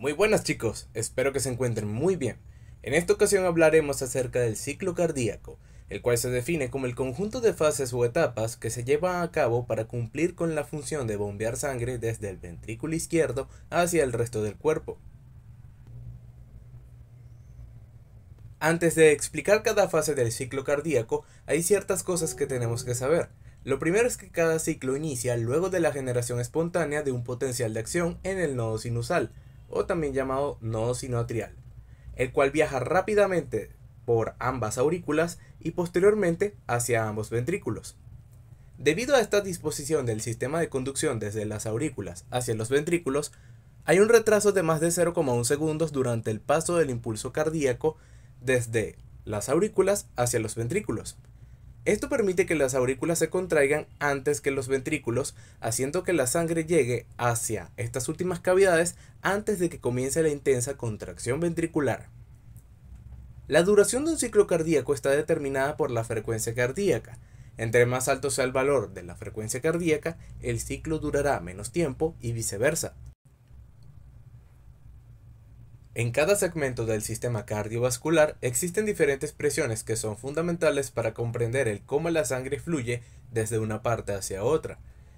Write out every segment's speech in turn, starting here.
Muy buenas chicos, espero que se encuentren muy bien. En esta ocasión hablaremos acerca del ciclo cardíaco, el cual se define como el conjunto de fases o etapas que se llevan a cabo para cumplir con la función de bombear sangre desde el ventrículo izquierdo hacia el resto del cuerpo. Antes de explicar cada fase del ciclo cardíaco, hay ciertas cosas que tenemos que saber. Lo primero es que cada ciclo inicia luego de la generación espontánea de un potencial de acción en el nodo sinusal, o también llamado nodo sinoatrial, el cual viaja rápidamente por ambas aurículas y posteriormente hacia ambos ventrículos. Debido a esta disposición del sistema de conducción desde las aurículas hacia los ventrículos, hay un retraso de más de 0,1 segundos durante el paso del impulso cardíaco desde las aurículas hacia los ventrículos. Esto permite que las aurículas se contraigan antes que los ventrículos, haciendo que la sangre llegue hacia estas últimas cavidades antes de que comience la intensa contracción ventricular. La duración de un ciclo cardíaco está determinada por la frecuencia cardíaca. Entre más alto sea el valor de la frecuencia cardíaca, el ciclo durará menos tiempo y viceversa. En cada segmento del sistema cardiovascular existen diferentes presiones que son fundamentales para comprender el cómo la sangre fluye desde una parte hacia otra.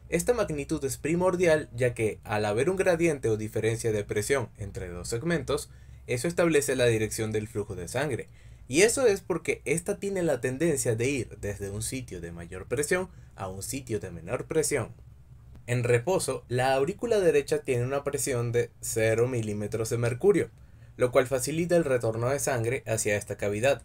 Esta magnitud es primordial ya que, al haber un gradiente o diferencia de presión entre dos segmentos, eso establece la dirección del flujo de sangre. Y eso es porque ésta tiene la tendencia de ir desde un sitio de mayor presión a un sitio de menor presión. En reposo, la aurícula derecha tiene una presión de 0 milímetros de mercurio, lo cual facilita el retorno de sangre hacia esta cavidad.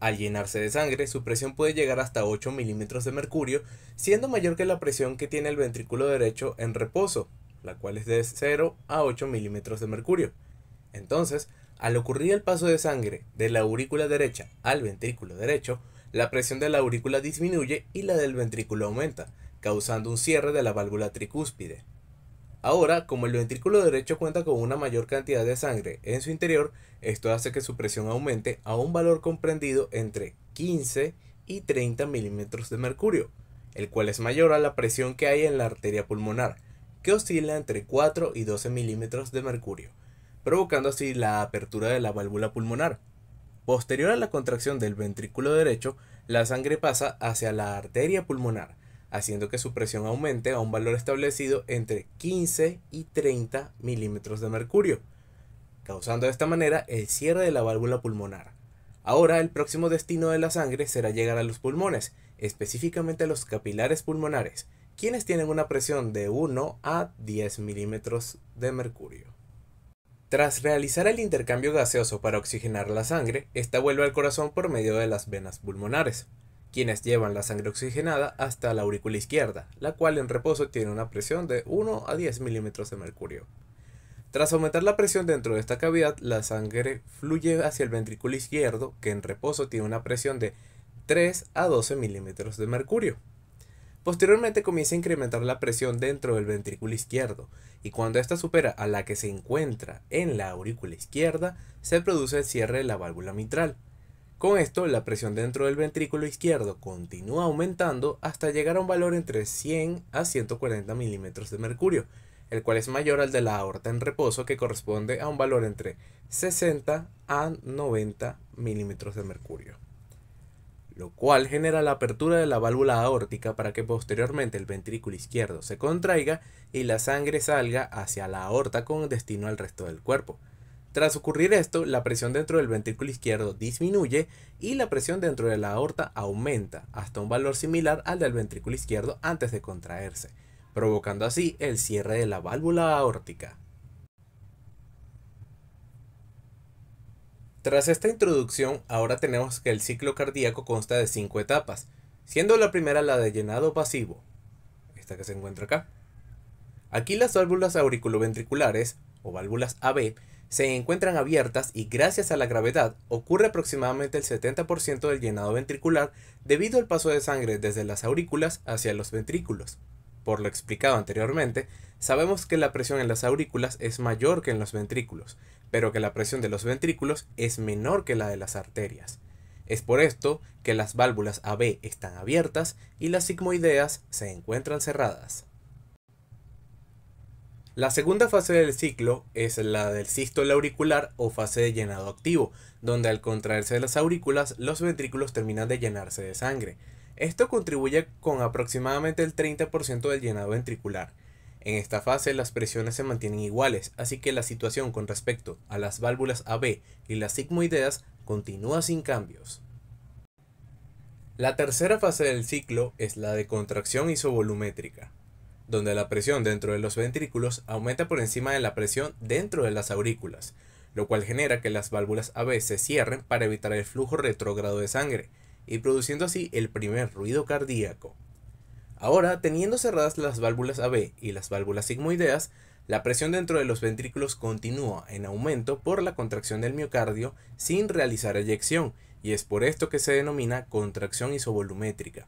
Al llenarse de sangre, su presión puede llegar hasta 8 milímetros de mercurio, siendo mayor que la presión que tiene el ventrículo derecho en reposo, la cual es de 0 a 8 milímetros de mercurio. Entonces, al ocurrir el paso de sangre de la aurícula derecha al ventrículo derecho, la presión de la aurícula disminuye y la del ventrículo aumenta, causando un cierre de la válvula tricúspide. Ahora, como el ventrículo derecho cuenta con una mayor cantidad de sangre en su interior, esto hace que su presión aumente a un valor comprendido entre 15 y 30 milímetros de mercurio, el cual es mayor a la presión que hay en la arteria pulmonar, que oscila entre 4 y 12 milímetros de mercurio, provocando así la apertura de la válvula pulmonar. Posterior a la contracción del ventrículo derecho, la sangre pasa hacia la arteria pulmonar, haciendo que su presión aumente a un valor establecido entre 15 y 30 milímetros de mercurio, causando de esta manera el cierre de la válvula pulmonar. Ahora el próximo destino de la sangre será llegar a los pulmones, específicamente a los capilares pulmonares, quienes tienen una presión de 1 a 10 milímetros de mercurio. Tras realizar el intercambio gaseoso para oxigenar la sangre, esta vuelve al corazón por medio de las venas pulmonares, quienes llevan la sangre oxigenada hasta la aurícula izquierda, la cual en reposo tiene una presión de 1 a 10 milímetros de mercurio. Tras aumentar la presión dentro de esta cavidad, la sangre fluye hacia el ventrículo izquierdo, que en reposo tiene una presión de 3 a 12 milímetros de mercurio. Posteriormente comienza a incrementar la presión dentro del ventrículo izquierdo, y cuando ésta supera a la que se encuentra en la aurícula izquierda, se produce el cierre de la válvula mitral. Con esto, la presión dentro del ventrículo izquierdo continúa aumentando hasta llegar a un valor entre 100 a 140 milímetros de mercurio, el cual es mayor al de la aorta en reposo, que corresponde a un valor entre 60 a 90 milímetros de mercurio, lo cual genera la apertura de la válvula aórtica para que posteriormente el ventrículo izquierdo se contraiga y la sangre salga hacia la aorta con destino al resto del cuerpo. Tras ocurrir esto, la presión dentro del ventrículo izquierdo disminuye y la presión dentro de la aorta aumenta hasta un valor similar al del ventrículo izquierdo antes de contraerse, provocando así el cierre de la válvula aórtica. Tras esta introducción, ahora tenemos que el ciclo cardíaco consta de 5 etapas, siendo la primera la de llenado pasivo, esta que se encuentra acá. Aquí las válvulas auriculoventriculares, o válvulas AB, se encuentran abiertas y gracias a la gravedad ocurre aproximadamente el 70% del llenado ventricular debido al paso de sangre desde las aurículas hacia los ventrículos. Por lo explicado anteriormente, sabemos que la presión en las aurículas es mayor que en los ventrículos, pero que la presión de los ventrículos es menor que la de las arterias. Es por esto que las válvulas AB están abiertas y las sigmoideas se encuentran cerradas. La segunda fase del ciclo es la del sístole auricular o fase de llenado activo, donde al contraerse las aurículas, los ventrículos terminan de llenarse de sangre. Esto contribuye con aproximadamente el 30% del llenado ventricular. En esta fase las presiones se mantienen iguales, así que la situación con respecto a las válvulas AB y las sigmoideas continúa sin cambios. La tercera fase del ciclo es la de contracción isovolumétrica, donde la presión dentro de los ventrículos aumenta por encima de la presión dentro de las aurículas, lo cual genera que las válvulas AB se cierren para evitar el flujo retrógrado de sangre, y produciendo así el primer ruido cardíaco. Ahora, teniendo cerradas las válvulas AB y las válvulas sigmoideas, la presión dentro de los ventrículos continúa en aumento por la contracción del miocardio sin realizar eyección, y es por esto que se denomina contracción isovolumétrica.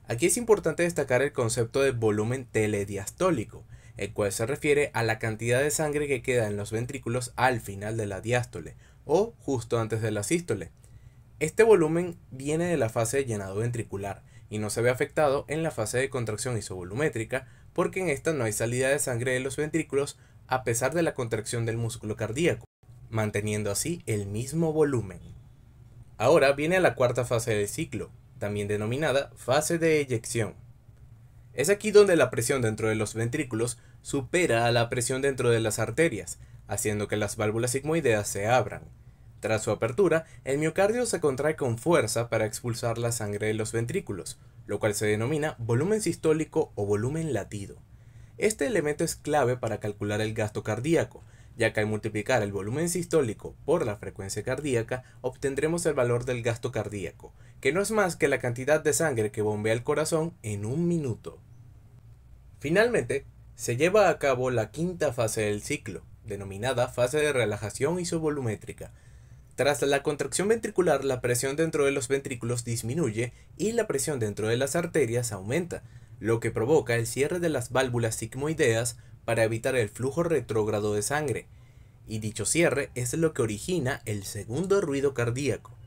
Aquí es importante destacar el concepto de volumen telediastólico, el cual se refiere a la cantidad de sangre que queda en los ventrículos al final de la diástole o justo antes de la sístole. Este volumen viene de la fase de llenado ventricular y no se ve afectado en la fase de contracción isovolumétrica porque en esta no hay salida de sangre de los ventrículos a pesar de la contracción del músculo cardíaco, manteniendo así el mismo volumen. Ahora viene la cuarta fase del ciclo, también denominada fase de eyección. Es aquí donde la presión dentro de los ventrículos supera a la presión dentro de las arterias, haciendo que las válvulas sigmoideas se abran. Tras su apertura, el miocardio se contrae con fuerza para expulsar la sangre de los ventrículos, lo cual se denomina volumen sistólico o volumen latido. Este elemento es clave para calcular el gasto cardíaco, ya que al multiplicar el volumen sistólico por la frecuencia cardíaca obtendremos el valor del gasto cardíaco, que no es más que la cantidad de sangre que bombea el corazón en un minuto. Finalmente, se lleva a cabo la quinta fase del ciclo, denominada fase de relajación isovolumétrica. Tras la contracción ventricular, la presión dentro de los ventrículos disminuye y la presión dentro de las arterias aumenta, lo que provoca el cierre de las válvulas sigmoideas para evitar el flujo retrógrado de sangre, y dicho cierre es lo que origina el segundo ruido cardíaco.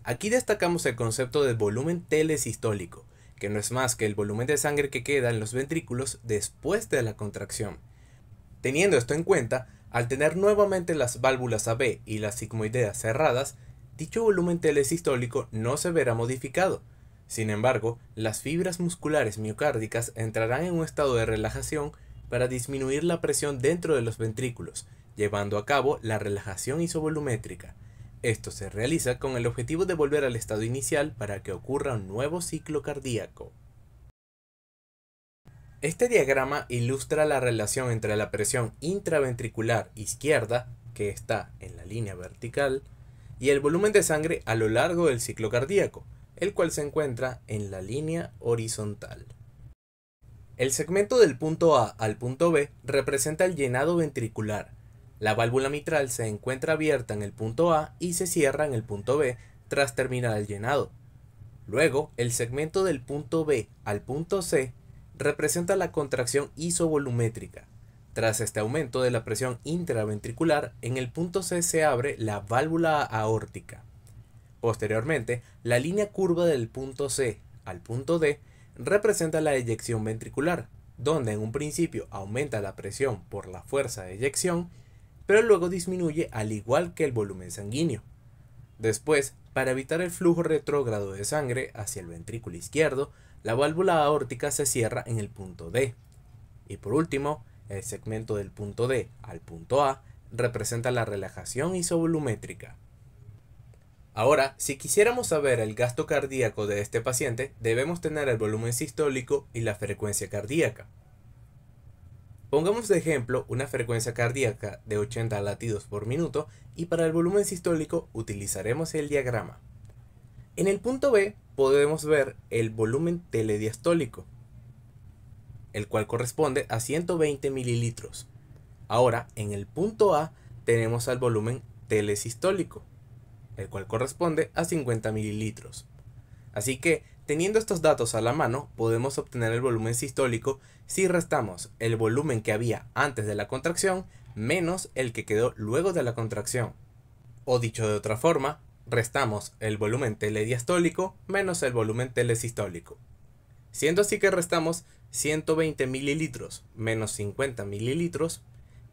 Aquí destacamos el concepto de volumen telesistólico, que no es más que el volumen de sangre que queda en los ventrículos después de la contracción. Teniendo esto en cuenta, al tener nuevamente las válvulas AB y las sigmoideas cerradas, dicho volumen telesistólico no se verá modificado. Sin embargo, las fibras musculares miocárdicas entrarán en un estado de relajación para disminuir la presión dentro de los ventrículos, llevando a cabo la relajación isovolumétrica. Esto se realiza con el objetivo de volver al estado inicial para que ocurra un nuevo ciclo cardíaco. Este diagrama ilustra la relación entre la presión intraventricular izquierda, que está en la línea vertical, y el volumen de sangre a lo largo del ciclo cardíaco, el cual se encuentra en la línea horizontal. El segmento del punto A al punto B representa el llenado ventricular. La válvula mitral se encuentra abierta en el punto A y se cierra en el punto B tras terminar el llenado. Luego, el segmento del punto B al punto C representa la contracción isovolumétrica. Tras este aumento de la presión intraventricular, en el punto C se abre la válvula aórtica. Posteriormente, la línea curva del punto C al punto D representa la eyección ventricular, donde en un principio aumenta la presión por la fuerza de eyección, pero luego disminuye al igual que el volumen sanguíneo. Después, para evitar el flujo retrógrado de sangre hacia el ventrículo izquierdo, la válvula aórtica se cierra en el punto D. Y por último, el segmento del punto D al punto A representa la relajación isovolumétrica. Ahora, si quisiéramos saber el gasto cardíaco de este paciente, debemos tener el volumen sistólico y la frecuencia cardíaca. Pongamos de ejemplo una frecuencia cardíaca de 80 latidos por minuto y para el volumen sistólico utilizaremos el diagrama. En el punto B podemos ver el volumen telediastólico, el cual corresponde a 120 mililitros. Ahora, en el punto A tenemos al volumen telesistólico, el cual corresponde a 50 mililitros. Así que, teniendo estos datos a la mano, podemos obtener el volumen sistólico si restamos el volumen que había antes de la contracción menos el que quedó luego de la contracción. O dicho de otra forma, restamos el volumen telediastólico menos el volumen telesistólico. Siendo así que restamos 120 mililitros menos 50 mililitros,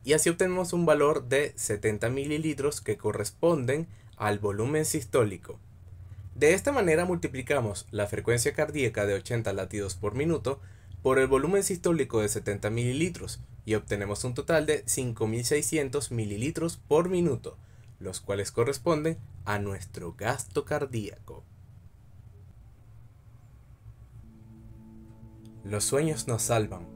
y así obtenemos un valor de 70 mililitros que corresponden al volumen sistólico. De esta manera multiplicamos la frecuencia cardíaca de 80 latidos por minuto por el volumen sistólico de 70 mililitros y obtenemos un total de 5.600 mililitros por minuto, los cuales corresponden a nuestro gasto cardíaco. Los sueños nos salvan,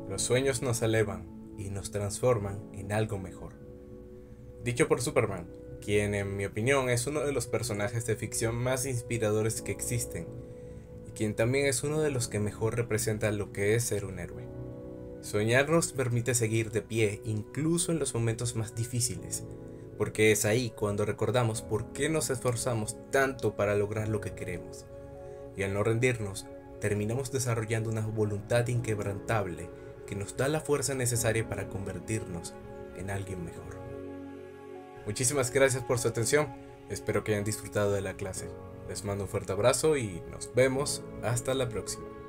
los sueños nos elevan y nos transforman en algo mejor. Dicho por Superman, quien en mi opinión es uno de los personajes de ficción más inspiradores que existen, y quien también es uno de los que mejor representa lo que es ser un héroe. Soñar nos permite seguir de pie incluso en los momentos más difíciles, porque es ahí cuando recordamos por qué nos esforzamos tanto para lograr lo que queremos, y al no rendirnos, terminamos desarrollando una voluntad inquebrantable que nos da la fuerza necesaria para convertirnos en alguien mejor. Muchísimas gracias por su atención, espero que hayan disfrutado de la clase. Les mando un fuerte abrazo y nos vemos hasta la próxima.